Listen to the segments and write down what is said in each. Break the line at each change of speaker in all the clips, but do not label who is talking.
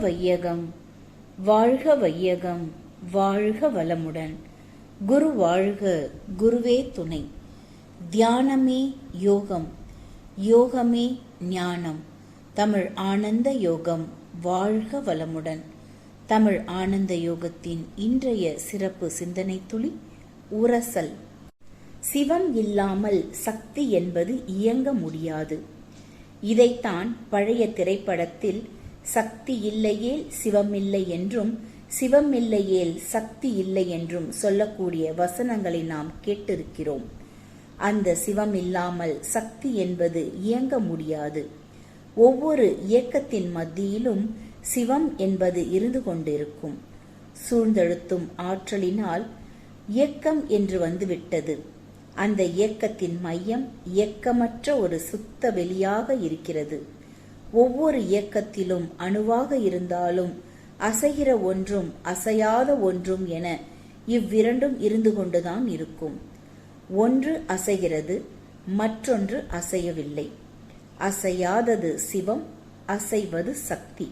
வையகம், வாழ்க வையகம், வாழ்க வளமுடன். குரு வாழ்க, குருவே துணை. தியானமே யோகம், யோகமே ஞானம். தமிழ் ஆனந்த யோகம் வாழ்க வளமுடன். தமிழ் ஆனந்த யோகத்தின் இன்றைய சிறப்பு சிந்தனை துளி உரசல். சிவம் இல்லாமல் சக்தி என்பது இயங்க முடியாது. இதைத்தான் பழைய திரைப்படத்தில் சக்தி இல்லையேல் சிவமில்லை என்றும், சிவம் இல்லையேல் சக்தி இல்லை என்றும் சொல்லக்கூடிய வசனங்களை நாம் கேட்டிருக்கிறோம். அந்த சிவம் இல்லாமல் சக்தி என்பது இயங்க முடியாது. ஒவ்வொரு இயக்கத்தின் மத்தியிலும் சிவம் என்பது இருந்து கொண்டிருக்கும். சூழ்ந்தெழுத்தும் ஆற்றலினால் இயக்கம் என்று வந்துவிட்டது. அந்த இயக்கத்தின் மையம் இயக்கமற்ற ஒரு சுத்த வெளியாக இருக்கிறது. ஒவ்வொரு இயக்கத்திலும் அணுவாக இருந்தாலும் அசைகிற ஒன்றும் அசையாத ஒன்றும் என இவ்விரண்டும் இருந்து கொண்டுதான் இருக்கும். ஒன்று அசைகிறது, மற்றொன்று அசையவில்லை. அசையாதது சிவம், அசைவது சக்தி.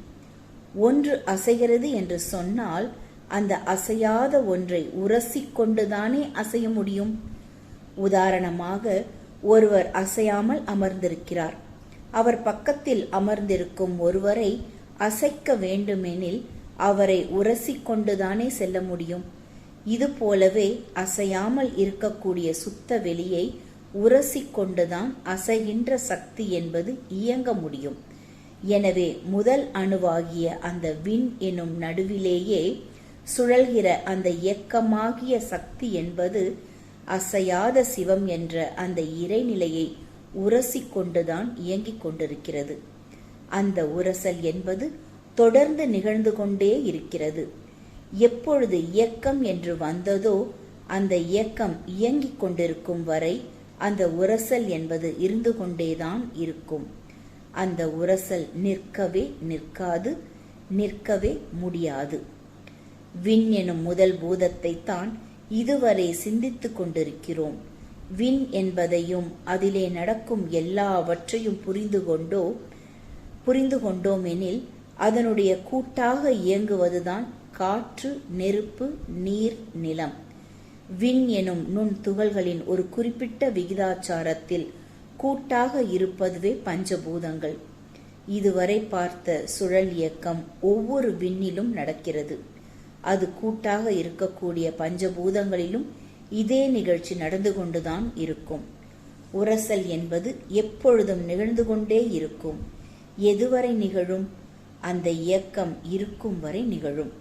ஒன்று அசைகிறது என்று சொன்னால் அந்த அசையாத ஒன்றை உரசிக்கொண்டுதானே அசைய முடியும். உதாரணமாக, ஒருவர் அசையாமல் அமர்ந்திருக்கிறார். அவர் பக்கத்தில் அமர்ந்திருக்கும் ஒருவரை அசைக்க வேண்டுமெனில் அவரை உரசிக்கொண்டுதானே செல்ல முடியும். இது போலவே அசையாமல் இருக்கக்கூடிய சுத்த வெளியை உரசிக்கொண்டுதான் அசைகின்ற சக்தி என்பது இயங்க முடியும். எனவே முதல் அணுவாகிய அந்த விண் எனும் நடுவிலேயே சுழல்கிற அந்த இயக்கமாகிய சக்தி என்பது அசையாத சிவம் என்ற அந்த இறைநிலையை உரசிக்கொண்டுதான் இயங்கிக் கொண்டிருக்கிறது. அந்த உரசல் என்பது தொடர்ந்து நிகழ்ந்து கொண்டே இருக்கிறது. எப்பொழுது இயக்கம் என்று வந்ததோ அந்த இயக்கம் இயங்கிக் கொண்டிருக்கும் வரை அந்த உரசல் என்பது இருந்து கொண்டேதான் இருக்கும். அந்த உரசல் நிற்கவே நிற்காது, நிற்கவே முடியாது. விண் எனும் முதல் பூதத்தை தான் இதுவரை சிந்தித்துக் கொண்டிருக்கிறோம். விண் என்பதையும் அதிலே நடக்கும் எல்லாவற்றையும் புரிந்து கொண்டோமெனில் அதனுடைய கூட்டாக இயங்குவதுதான் காற்று, நெருப்பு, நீர், நிலம். விண் எனும் நுண் துகள்களின் ஒரு குறிப்பிட்ட விகிதாச்சாரத்தில் கூட்டாக இருப்பதுவே பஞ்சபூதங்கள். இதுவரை பார்த்த சுழல் இயக்கம் ஒவ்வொரு விண்ணிலும் நடக்கிறது. அது கூட்டாக இருக்கக்கூடிய பஞ்சபூதங்களிலும் இதே நிகழ்ச்சி நடந்து கொண்டுதான் இருக்கும். உரசல் என்பது எப்பொழுதும் நிகழ்ந்து கொண்டே இருக்கும். எதுவரை நிகழும்? அந்த இயக்கம் இருக்கும் வரை நிகழும்.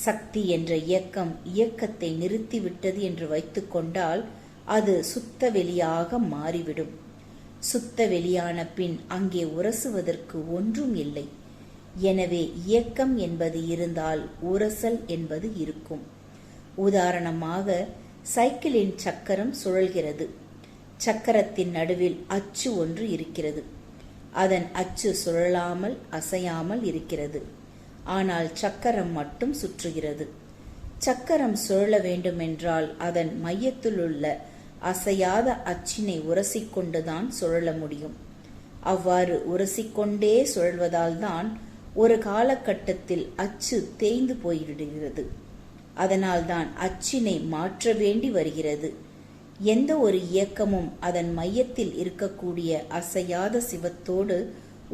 சக்தி என்ற இயக்கம் இயக்கத்தை நிறுத்திவிட்டது என்று வைத்துக்கொண்டால் அது சுத்த வெளியாக மாறிவிடும். சுத்த வெளியான பின் அங்கே உரசுவதற்கு ஒன்றும் இல்லை. எனவே இயக்கம் என்பது இருந்தால் உரசல் என்பது இருக்கும். உதாரணமாக, சைக்கிளின் சக்கரம் சுழல்கிறது. சக்கரத்தின் நடுவில் அச்சு ஒன்று இருக்கிறது. அதன் அச்சு சுழலாமல் அசையாமல் இருக்கிறது. ஆனால் சக்கரம் மட்டும் சுற்றுகிறது. சக்கரம் சுழல வேண்டுமென்றால் அதன் மையத்திலுள்ள அசையாத அச்சினை உரசிக்கொண்டுதான் சுழல முடியும். அவ்வாறு உரசிக்கொண்டே சுழல்வதால் தான் ஒரு காலகட்டத்தில் அச்சு தேய்ந்து போய்விடுகிறது. அதனால்தான் அச்சினை மாற்ற வேண்டி வருகிறது. எந்த ஒரு இயக்கமும் அதன் மையத்தில் இருக்கக்கூடிய அசையாத சிவத்தோடு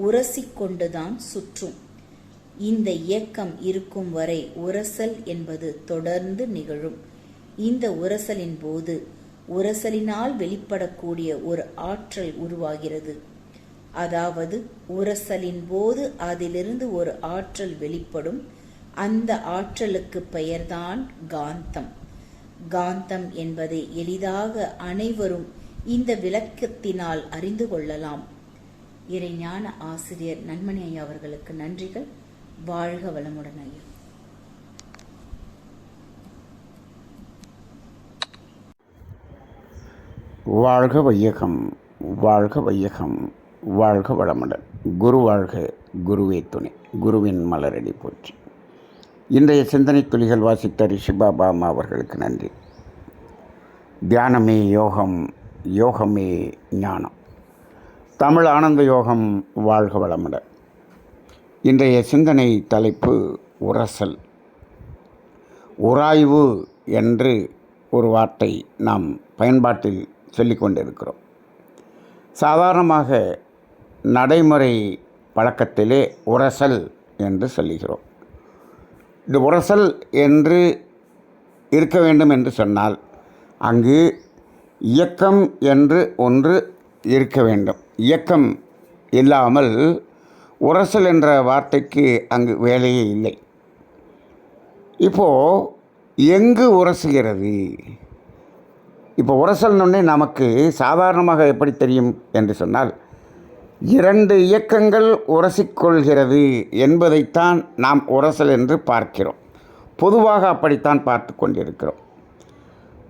உரசிக்கொண்டுதான் சுற்றும். இந்த இயக்கம் இருக்கும் வரை உரசல் என்பது தொடர்ந்து நிகழும். இந்த உரசலின் போது உரசலினால் வெளிப்படக்கூடிய ஒரு ஆற்றல் உருவாகிறது. அதாவது உரசலின் போது அதிலிருந்து ஒரு ஆற்றல் வெளிப்படும். அந்த ஆற்றலுக்கு பெயர்தான் காந்தம். காந்தம் என்பதை எளிதாக அனைவரும் இந்த விளக்கத்தினால் அறிந்து கொள்ளலாம். இறைஞான ஆசிரியர் நன்மணி ஐயா அவர்களுக்கு நன்றிகள். வாழ்க வளமுடன் ஐயா.
வாழ்க வையகம், வாழ்க வையகம், வாழ்க வளமுடன். குரு வாழ்க, குருவே துணை. குருவின் மலரடி போற்றி. இன்றைய சிந்தனை துளிகள் வாசித்த ரிஷிபாபா அம்மா அவர்களுக்கு நன்றி. தியானமே யோகம், யோகமே ஞானம். தமிழ் ஆனந்த யோகம் வாழ்க வளமுடன். இன்றைய சிந்தனை தலைப்பு உரசல். உராய்வு என்று ஒரு வார்த்தை நாம் பயன்பாட்டில் சொல்லிக் கொண்டிருக்கிறோம். சாதாரணமாக நடைமுறை பழக்கத்திலே உரசல் என்று சொல்லுகிறோம். இந்த உரசல் என்று இருக்க வேண்டும் என்று சொன்னால் அங்கு இயக்கம் என்று ஒன்று இருக்க வேண்டும். இயக்கம் இல்லாமல் உரசல் என்ற வார்த்தைக்கு அங்கு வேலையே இல்லை. இப்போது எங்கு உரசுகிறது? இப்போ உரசல்னொன்னே நமக்கு சாதாரணமாக எப்படி தெரியும் என்று சொன்னால், இரண்டு இயக்கங்கள் உரசிக்கொள்கிறது என்பதைத்தான் நாம் உரசல் என்று பார்க்கிறோம். பொதுவாக அப்படித்தான் பார்த்து கொண்டிருக்கிறோம்.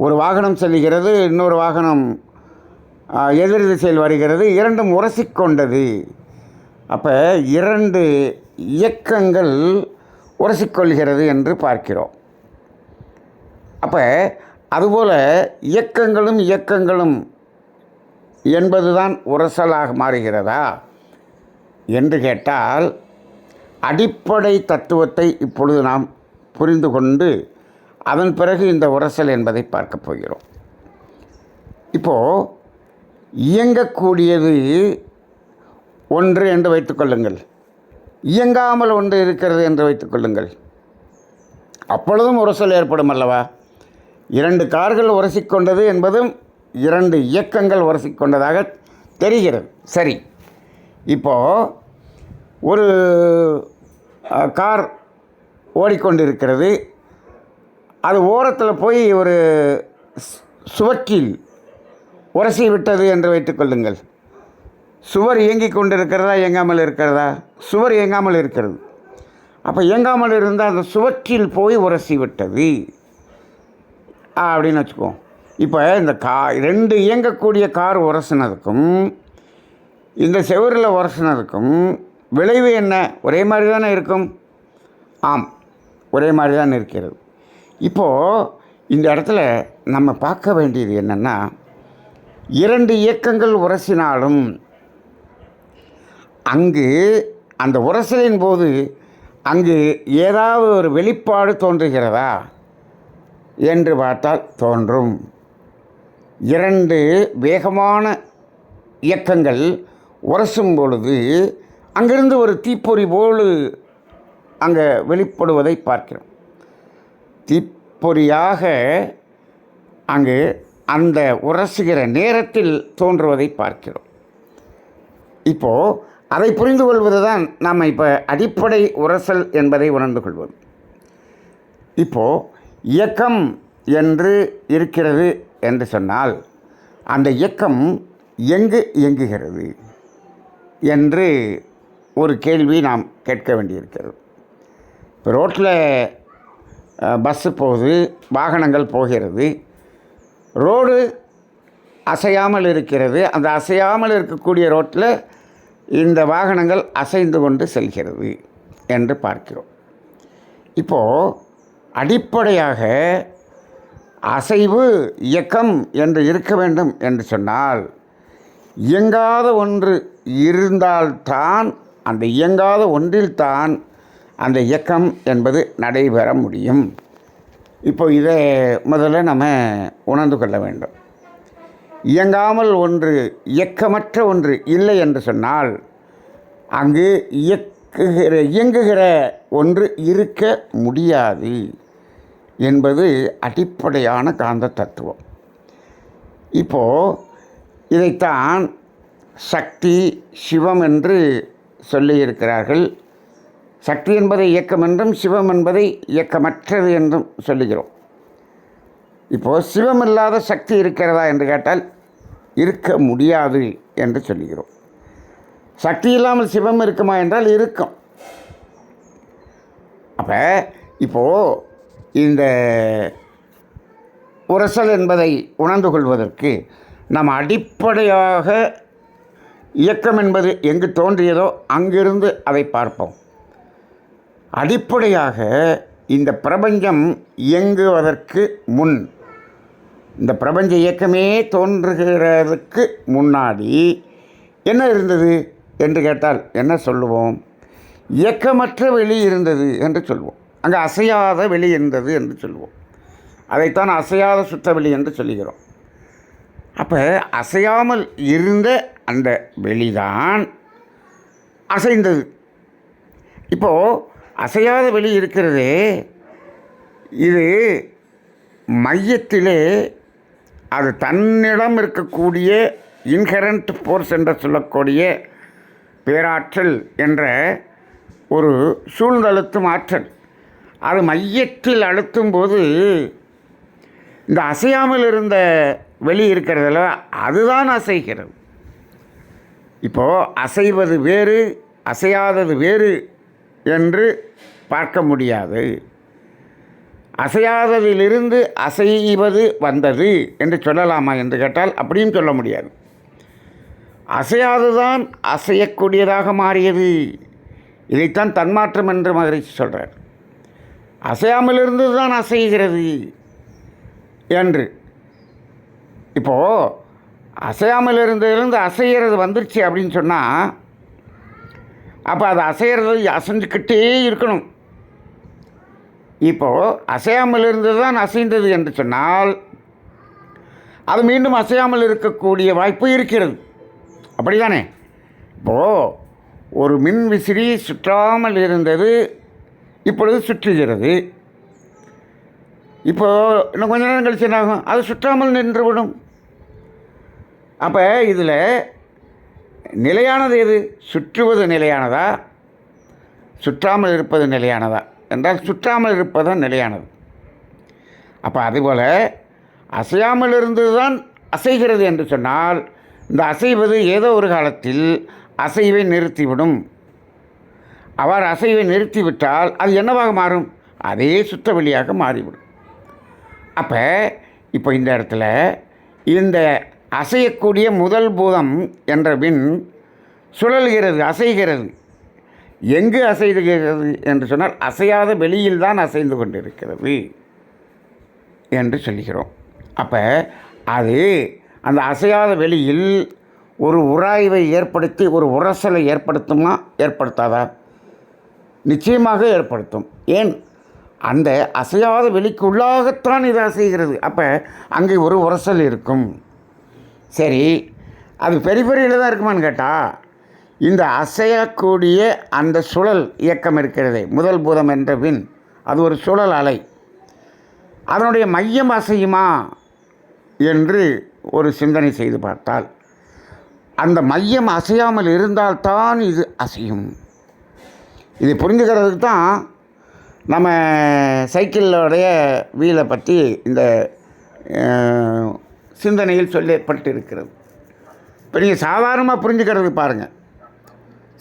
ஒரு வாகனம் செல்கிறது, இன்னொரு வாகனம் எதிர் திசையில் வருகிறது, இரண்டும் உரசிக்கொண்டது. அப்போ இரண்டு இயக்கங்கள் உரசிக்கொள்கிறது என்று பார்க்கிறோம். அப்போ அதுபோல் இயக்கங்களும் என்பதுதான் உரசலாக மாறுகிறதா என்று கேட்டால், அடிப்படை தத்துவத்தை இப்பொழுது நாம் புரிந்து கொண்டு அதன் பிறகு இந்த உரசல் என்பதை பார்க்க போகிறோம். இப்போது இயங்கக்கூடியது ஒன்று என்று வைத்துக்கொள்ளுங்கள், இயங்காமல் ஒன்று இருக்கிறது என்று வைத்துக்கொள்ளுங்கள். அப்பொழுதும் உரசல் ஏற்படும் அல்லவா? இரண்டு கார்கள் உரசிக்கொண்டது என்பதும் இரண்டு இயக்கங்கள் உரசிக்கொண்டதாக தெரிகிறது. சரி, இப்போது ஒரு கார் ஓடிக்கொண்டிருக்கிறது. அது ஓரத்தில் போய் ஒரு சுவற்றில் உரசி விட்டது என்று வைத்துக்கொள்ளுங்கள். சுவர் இயங்கிக் கொண்டிருக்கிறதா, இயங்காமல் இருக்கிறதா? சுவர் இயங்காமல் இருக்கிறது. அப்போ இயங்காமல் இருந்தால் அந்த சுவற்றில் போய் உரசி விட்டது அப்படின்னு வச்சுக்குவோம். இப்போ இந்த ரெண்டு இயங்கக்கூடிய கார் உரசினதுக்கும் இந்த செவரில் உரசினதுக்கும் விளைவு என்ன? ஒரே மாதிரி தானே இருக்கும். ஆம், ஒரே மாதிரி தான் இருக்கிறது. இப்போது இந்த இடத்துல நம்ம பார்க்க வேண்டியது என்னென்னா, இரண்டு இயக்கங்கள் உரசினாலும் அங்கு அந்த உரசலின் போது அங்கு ஏதாவது ஒரு வெளிப்பாடு தோன்றுகிறதா என்று பார்த்தால் தோன்றும். இரண்டு வேகமான இயக்கங்கள் உரசும் பொழுது அங்கிருந்து ஒரு தீப்பொறி போல் அங்கே வெளிப்படுவதை பார்க்கிறோம். தீப்பொறியாக அங்கு அந்த உரசுகிற நேரத்தில் தோன்றுவதை பார்க்கிறோம். இப்போது அதை புரிந்து கொள்வது தான் நாம் இப்போ அடிப்படை உரசல் என்பதை உணர்ந்து கொள்வது. இப்போது இயக்கம் என்று இருக்கிறது என்று சொன்னால் அந்த இயக்கம் எங்கு இயங்குகிறது என்று ஒரு கேள்வி நாம் கேட்க வேண்டியிருக்கிறது. இப்போ ரோட்டில் பஸ்ஸு போகுது, வாகனங்கள் போகிறது, ரோடு அசையாமல் இருக்கிறது. அந்த அசையாமல் இருக்கக்கூடிய ரோட்டில் இந்த வாகனங்கள் அசைந்து கொண்டு செல்கிறது என்று பார்க்கிறோம். இப்போது அடிப்படையாக அசைவு இயக்கம் என்று இருக்க வேண்டும் என்று சொன்னால், இயங்காத ஒன்று இருந்தால்தான், அந்த இயங்காத ஒன்றில்தான் அந்த இயக்கம் என்பது நடைபெற முடியும். இப்போ இதை முதல்ல நம்ம உணர்ந்து கொள்ள வேண்டும். இயங்காமல் ஒன்று, இயக்கமற்ற ஒன்று இல்லை என்று சொன்னால் அங்கு இயங்குகிற ஒன்று இருக்க முடியாது என்பது அடிப்படையான காந்த தத்துவம். இப்போது இதைத்தான் சக்தி, சிவம் என்று சொல்லியிருக்கிறார்கள். சக்தி என்பதை இயக்கம் என்றும், சிவம் என்பதை இயக்கமற்றது என்றும் சொல்லுகிறோம். இப்போது சிவம் இல்லாத சக்தி இருக்கிறதா என்று கேட்டால் இருக்க முடியாது என்று சொல்லுகிறோம். சக்தி இல்லாமல் சிவம் இருக்குமா என்றால் இருக்கும். அப்போ இப்போது இந்த உரசல் என்பதை உணர்ந்து கொள்வதற்கு நாம் அடிப்படையாக இயக்கம் என்பது எங்கு தோன்றியதோ அங்கிருந்து அதை பார்ப்போம். அடிப்படையாக இந்த பிரபஞ்சம் இயங்குவதற்கு முன், இந்த பிரபஞ்ச இயக்கமே தோன்றுகிறதுக்கு முன்னாடி என்ன இருந்தது என்று கேட்டால் என்ன சொல்லுவோம்? இயக்கமற்ற வெளி இருந்தது என்று சொல்வோம். அங்கே அசையாத வெளி இருந்தது என்று சொல்வோம். அதைத்தான் அசையாத சுத்த வெளி என்று சொல்லுகிறோம். அப்போ அசையாமல் இருந்த அந்த வெளிதான் அசைந்தது. இப்போது அசையாத வெளி இருக்கிறதே, இது மையத்திலே அது தன்னிடம் இருக்கக்கூடிய இன்ஹெரண்ட் ஃபோர்ஸ் என்று சொல்லக்கூடிய பேராற்றல் என்ற ஒரு சூழ்ந்தழுத்தும் ஆற்றல், அது மையத்தில் அழுத்தும் போது இந்த அசையாமல் இருந்த வெளி இருக்கிறதில்ல, அதுதான் அசைகிறது. இப்போது அசைவது வேறு, அசையாதது வேறு என்று பார்க்க முடியாது. அசையாததிலிருந்து அசைவது வந்தது என்று சொல்லலாமா என்று கேட்டால் அப்படியும் சொல்ல முடியாது. அசையாதுதான் அசையக்கூடியதாக மாறியது. இதைத்தான் தன்மாற்றம் என்று மகரிஷி சொல்கிறார். அசையாமலிருந்து தான் அசைகிறது என்று. இப்போது அசையாமல் இருந்ததுலேருந்து அசைகிறது வந்துருச்சு அப்படின்னு சொன்னால், அப்போ அது அசைகிறது அசைஞ்சுக்கிட்டே இருக்கணும். இப்போது அசையாமல் இருந்து தான் அசைந்தது என்று சொன்னால், அது மீண்டும் அசையாமல் இருக்கக்கூடிய வாய்ப்பு இருக்கிறது. அப்படி தானே? இப்போது ஒரு மின் விசிறி சுற்றாமல் இருந்தது, இப்பொழுது சுற்றுகிறது. இப்போது இன்னும் கொஞ்ச நேரம் கழிச்சு என்ன ஆகும்? அது சுற்றாமல் நின்றுவிடும். அப்போ இதில் நிலையானது எது? சுற்றுவது நிலையானதா, சுற்றாமல் இருப்பது நிலையானதா என்றால் சுற்றாமல் இருப்பது தான் நிலையானது. அப்போ அதுபோல் அசையாமல் இருந்தது தான் அசைகிறது என்று சொன்னால், இந்த அசைவது ஏதோ ஒரு காலத்தில் அசைவை நிறுத்திவிடும். அவ்வாறு அசைவை நிறுத்திவிட்டால் அது என்னவாக மாறும்? அதே சுத்த வெளியாக மாறிவிடும். அப்போ இப்போ இந்த இடத்துல இந்த அசையக்கூடிய முதல் பூதம் என்ற விண் சுழல்கிறது, அசைகிறது. எங்கு அசைகிறது என்று சொன்னால் அசையாத வெளியில் தான் அசைந்து கொண்டிருக்கிறது என்று சொல்கிறோம். அப்போ அது அந்த அசையாத வெளியில் ஒரு உராய்வை ஏற்படுத்தி ஒரு உரசலை ஏற்படுத்துமா, ஏற்படுத்தாதா? நிச்சயமாக ஏற்படுத்தும். ஏன்? அந்த அசையாத வெளிக்கு உள்ளாகத்தான் இது அசைகிறது. அப்போ அங்கே ஒரு உரசல் இருக்கும். சரி, அது பெரிஃபெரியில் தான் இருக்குமான்னு கேட்டால், இந்த அசையக்கூடிய அந்த சுழல் இயக்கம் இருக்கிறதே, முதல் பூதம் என்ற விண், அது ஒரு சுழல் அலை. அதனுடைய மையம் அசையுமா என்று ஒரு சிந்தனை செய்து பார்த்தால், அந்த மையம் அசையாமல் இருந்தால்தான் இது அசையும். இதை புரிஞ்சுக்கிறதுக்கு தான் நம்ம சைக்கிளோடைய வீலை பற்றி இந்த சிந்தனையில் சொல்லப்பட்டு இருக்கிறது. இப்போ நீங்கள் சாதாரணமாக புரிஞ்சுக்கிறது பாருங்கள்.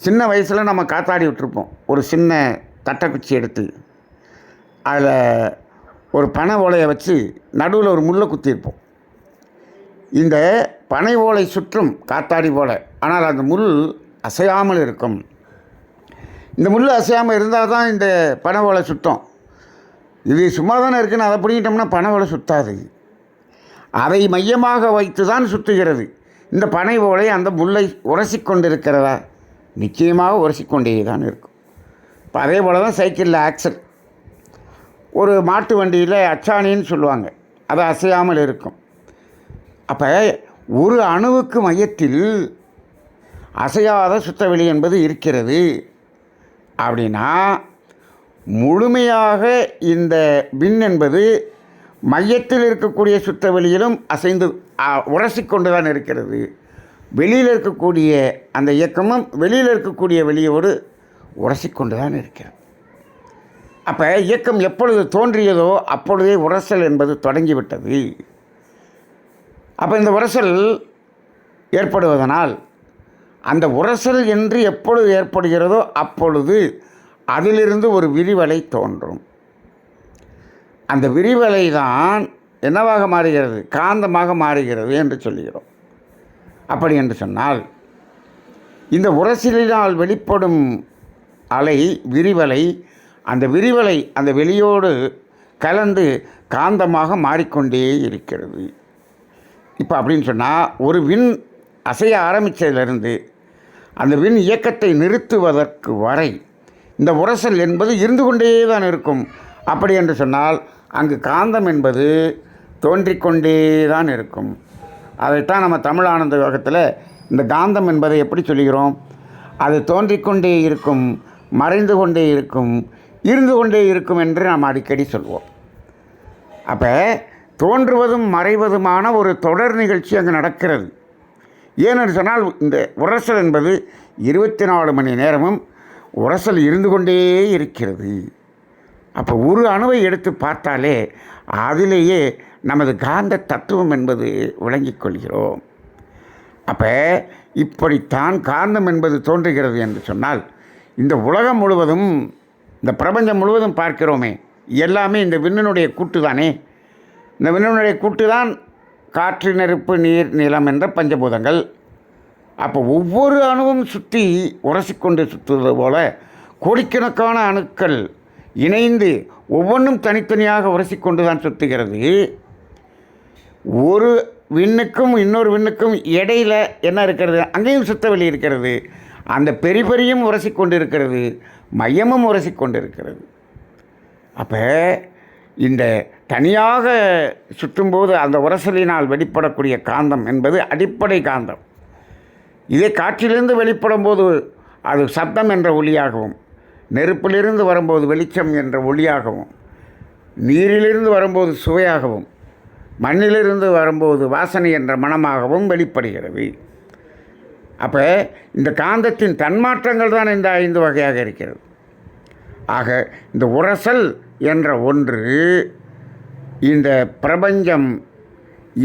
சின்ன வயசில் நம்ம காத்தாடி விட்டுருப்போம். ஒரு சின்ன தட்டைக்குச்சி எடுத்து அதில் ஒரு பனை ஓலையை வச்சு நடுவில் ஒரு முள்ளை குத்தியிருப்போம். இந்த பனை ஓலை சுற்றும் காத்தாடி போல, ஆனால் அந்த முள் அசையாமல் இருக்கும். இந்த முள் அசையாமல் இருந்தால் தான் இந்த பனை ஓலை சுத்தம். இது சும்மா தானே இருக்குன்னு அதை பிடிக்கிட்டோம்னா பனை ஓலை சுத்தாது. அதை மையமாக வைத்து தான் சுற்றுகிறது. இந்த பனை ஓலை அந்த முள்ளை உரசி கொண்டிருக்கிறதா? நிச்சயமாக உரசிக்கொண்டே தான் இருக்கும். இப்போ அதே போல் தான் சைக்கிளில் ஆக்சல், ஒரு மாட்டு வண்டியில் அச்சாணின்னு சொல்லுவாங்க, அது அசையாமல் இருக்கும். அப்போ ஒரு அணுவுக்கு மையத்தில் அசையாத சுத்தவெளி என்பது இருக்கிறது. அப்படின்னா முழுமையாக இந்த விண் என்பது மையத்தில் இருக்கக்கூடிய சுத்தவெளியிலும் அசைந்து உரசிக்கொண்டு தான் இருக்கிறது. வெளியில் இருக்கக்கூடிய அந்த இயக்கமும் வெளியில் இருக்கக்கூடிய வெளியோடு உரசிக்கொண்டு தான் இருக்கிறது. அப்போ இயக்கம் எப்பொழுது தோன்றியதோ அப்பொழுதே உரசல் என்பது தொடங்கிவிட்டது. அப்போ இந்த உரசல் ஏற்படுவதனால் அந்த உரசல் என்று எப்பொழுது ஏற்படுகிறதோ அப்பொழுது அதிலிருந்து ஒரு விரிவலை தோன்றும். அந்த விரிவலை தான் என்னவாக மாறுகிறது? காந்தமாக மாறுகிறது என்று சொல்கிறோம். அப்படி என்று சொன்னால் இந்த உரசலினால் வெளிப்படும் அலை விரிவலை, அந்த விரிவலை அந்த வெளியோடு கலந்து காந்தமாக மாறிக்கொண்டே இருக்கிறது. இப்போ அப்படின்னு சொன்னால் ஒரு விண் அசைய ஆரம்பித்ததிலிருந்து அந்த விண் இயக்கத்தை நிறுத்துவதற்கு வரை இந்த உரசல் என்பது இருந்து கொண்டே தான் இருக்கும். அப்படி என்று சொன்னால் அங்கு காந்தம் என்பது தோன்றிக்கொண்டே தான் இருக்கும். அதைத்தான் நம்ம தமிழ் ஆனந்த யோகத்தில் இந்த காந்தம் என்பதை எப்படி சொல்கிறோம்? அது தோன்றிக்கொண்டே இருக்கும், மறைந்து கொண்டே இருக்கும், இருந்து கொண்டே இருக்கும் என்று நாம் அடிக்கடி சொல்வோம். அப்போ தோன்றுவதும் மறைவதுமான ஒரு தொடர் நிகழ்ச்சி அங்கே நடக்கிறது. ஏனென்று சொன்னால் இந்த உரசல் என்பது 24 மணி நேரமும் உரசல் இருந்து கொண்டே இருக்கிறது. அப்போ ஒரு அணுவை எடுத்து பார்த்தாலே அதிலேயே நமது காந்த தத்துவம் என்பது விளங்கிக் கொள்கிறோம். அப்போ இப்படித்தான் காந்தம் என்பது தோன்றுகிறது என்று சொன்னால் இந்த உலகம் முழுவதும், இந்த பிரபஞ்சம் முழுவதும் பார்க்கிறோமே, எல்லாமே இந்த விண்ணினுடைய கூட்டு தானே. இந்த விண்ணினுடைய கூட்டு தான் காற்று, நெருப்பு, நீர், நிலம் என்ற பஞ்சபூதங்கள். அப்போ ஒவ்வொரு அணுவும் சுற்றி உரசிக்கொண்டு சுற்றுவது போல கோடிக்கணக்கான அணுக்கள் இணைந்து ஒவ்வொன்றும் தனித்தனியாக உரசிக்கொண்டு தான் சுற்றுகிறது. ஒரு விண்ணுக்கும் இன்னொரு விண்ணுக்கும் இடையில் என்ன இருக்கிறது? அங்கேயும் சுத்தவெளி இருக்கிறது. அந்த பெரியும் உரசிக்கொண்டு இருக்கிறது, மையமும் உரசிக்கொண்டு இருக்கிறது. அப்போ இந்த தனியாக சுற்றும்போது அந்த உரசலினால் வெளிப்படக்கூடிய காந்தம் என்பது அடிப்படை காந்தம். இதே காற்றிலிருந்து வெளிப்படும் போது அது சப்தம் என்ற ஒளியாகவும், நெருப்பிலிருந்து வரும்போது வெளிச்சம் என்ற ஒளியாகவும், நீரிலிருந்து வரும்போது சுவையாகவும், மண்ணிலிருந்து வரும்போது வாசனை என்ற மனமாகவும் வெளிப்படுகிறது. அப்போ இந்த காந்தத்தின் தன்மாற்றங்கள் தான் இந்த 5 வகையாக இருக்கிறது. ஆக இந்த உரசல் என்ற ஒன்று இந்த பிரபஞ்சம்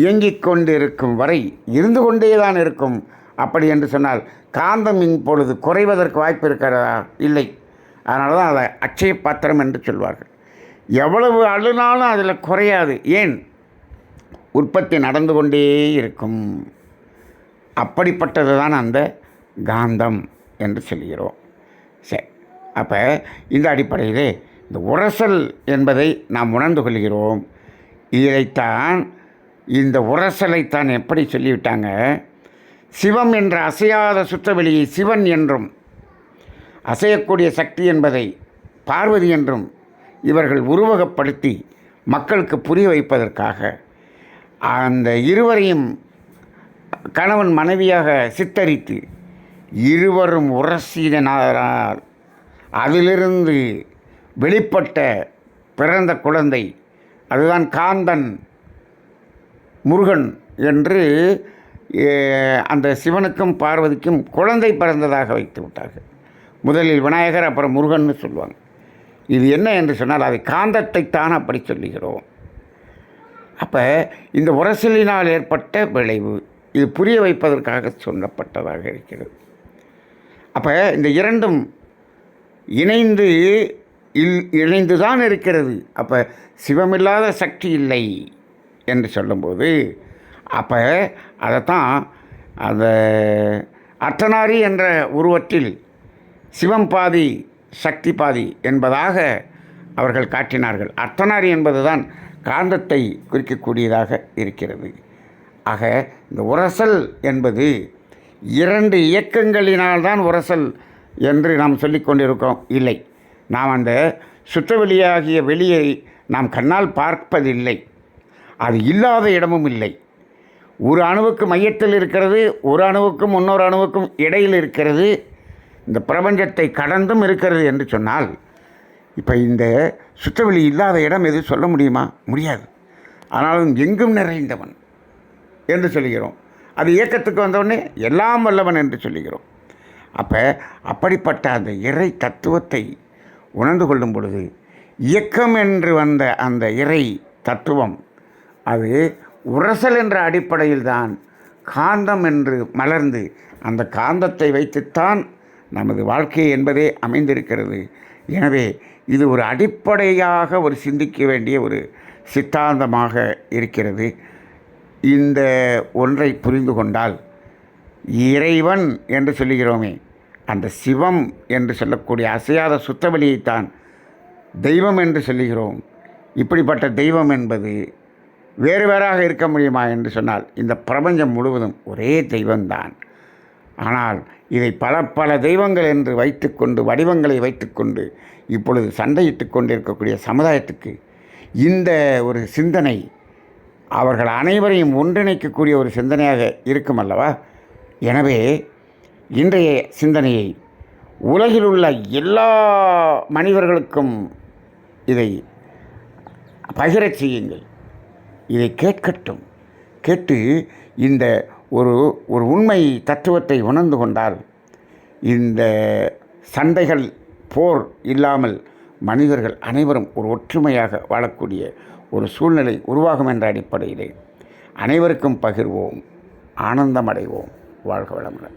இயங்கிக் கொண்டிருக்கும் வரை இருந்து கொண்டே தான் இருக்கும். அப்படி என்று சொன்னால் காந்தம் இப்பொழுது குறைவதற்கு வாய்ப்பு இருக்கிறதா? இல்லை. அதனால தான் அதை அட்சய பாத்திரம் என்று சொல்வார்கள். எவ்வளவு அழுனாலும் அதில் குறையாது. ஏன்? உற்பத்தி நடந்து கொண்டே இருக்கும். அப்படிப்பட்டது தான் அந்த காந்தம் என்று சொல்கிறோம். சரி, அப்போ இந்த அடிப்படையிலே இந்த உரசல் என்பதை நாம் உணர்ந்து கொள்கிறோம். இதைத்தான், இந்த உரசலைத்தான் எப்படி சொல்லிவிட்டாங்க? சிவம் என்ற அசையாத சுற்றவெளியை சிவன் என்றும், அசையக்கூடிய சக்தி என்பதை பார்வதி என்றும் இவர்கள் உருவகப்படுத்தி மக்களுக்கு புரிய வைப்பதற்காக அந்த இருவரையும் கணவன் மனைவியாக சித்தரித்து இருவரும் உரசினார். அதிலிருந்து வெளிப்பட்ட பிறந்த குழந்தை அதுதான் காந்தன், முருகன் என்று அந்த சிவனுக்கும் பார்வதிக்கும் குழந்தை பிறந்ததாக வைத்து விட்டார்கள். முதலில் விநாயகர், அப்புறம் முருகன்னு சொல்லுவாங்க. இது என்ன என்று சொன்னால் அதை காந்தத்தைத்தான் அப்படி சொல்லுகிறோம். அப்போ இந்த உரசலினால் ஏற்பட்ட விளைவு இது புரிய வைப்பதற்காக சொல்லப்பட்டதாக இருக்கிறது. அப்போ இந்த இரண்டும் இணைந்து தான் இருக்கிறது. அப்போ சிவமில்லாத சக்தி இல்லை என்று சொல்லும்போது, அப்போ அதைத்தான் அந்த அர்த்தநாரி என்ற உருவத்தில் சிவம் பாதி சக்தி பாதி என்பதாக அவர்கள் காட்டினார்கள். அர்த்தநாரி என்பது தான் காந்தத்தை குறிக்கக்கூடியதாக இருக்கிறது. ஆக இந்த உரசல் என்பது 2 இயக்கங்களினால்தான் உரசல் என்று நாம் சொல்லிக் கொண்டிருக்கிறோம். இல்லை, நாம் அந்த சுற்றவெளியாகிய வெளியை நாம் கண்ணால் பார்ப்பதில்லை. அது இல்லாத இடமும் இல்லை. ஒரு அணுவுக்கு மையத்தில் இருக்கிறது, ஒரு அணுவுக்கும் இன்னொரு அணுவுக்கும் இடையில் இருக்கிறது, இந்த பிரபஞ்சத்தை கடந்தும் இருக்கிறது என்று சொன்னால், இப்போ இந்த சுற்றவெளி இல்லாத இடம் எது சொல்ல முடியுமா? முடியாது. ஆனாலும் எங்கும் நிறைந்தவன் என்று சொல்கிறோம். அது இயக்கத்துக்கு வந்தவுடனே எல்லாம் வல்லவன் என்று சொல்லுகிறோம். அப்போ அப்படிப்பட்ட அந்த இறை தத்துவத்தை உணர்ந்து கொள்ளும் பொழுது இயக்கம் என்று வந்த அந்த இறை தத்துவம் அது உரசல் என்ற அடிப்படையில் தான் காந்தம் என்று மலர்ந்து, அந்த காந்தத்தை வைத்துத்தான் நமது வாழ்க்கை என்பதே அமைந்திருக்கிறது. எனவே இது ஒரு அடிப்படையாக ஒரு சிந்திக்க வேண்டிய ஒரு சித்தாந்தமாக இருக்கிறது. இந்த ஒன்றை புரிந்து கொண்டால் இறைவன் என்று சொல்லுகிறோமே, அந்த சிவம் என்று சொல்லக்கூடிய அசையாத சுத்தவெளியைத்தான் தெய்வம் என்று சொல்லுகிறோம். இப்படிப்பட்ட தெய்வம் என்பது வேறு வேறாக இருக்க முடியுமா என்று சொன்னால், இந்த பிரபஞ்சம் முழுவதும் ஒரே தெய்வம்தான். ஆனால் இதை பல பல தெய்வங்கள் என்று வைத்துக்கொண்டு வடிவங்களை வைத்துக்கொண்டு இப்பொழுது சண்டையிட்டு கொண்டிருக்கக்கூடிய சமுதாயத்துக்கு இந்த ஒரு சிந்தனை அவர்கள் அனைவரையும் ஒன்றிணைக்கக்கூடிய ஒரு சிந்தனையாக இருக்கும் அல்லவா? எனவே இன்றைய சிந்தனையை உலகில் உள்ள எல்லா மனிதர்களுக்கும் இதை பகிரச் செய்யுங்கள். இதை கேட்கட்டும். கேட்டு இந்த ஒரு ஒரு உண்மை தத்துவத்தை உணர்ந்து கொண்டால் இந்த சண்டைகள் போர் இல்லாமல் மனிதர்கள் அனைவரும் ஒரு ஒற்றுமையாக வாழக்கூடிய ஒரு சூழ்நிலை உருவாகும் என்ற அடிப்படையிலே அனைவருக்கும் பகிர்வோம், ஆனந்தமடைவோம். வாழ்க வளமுடன்.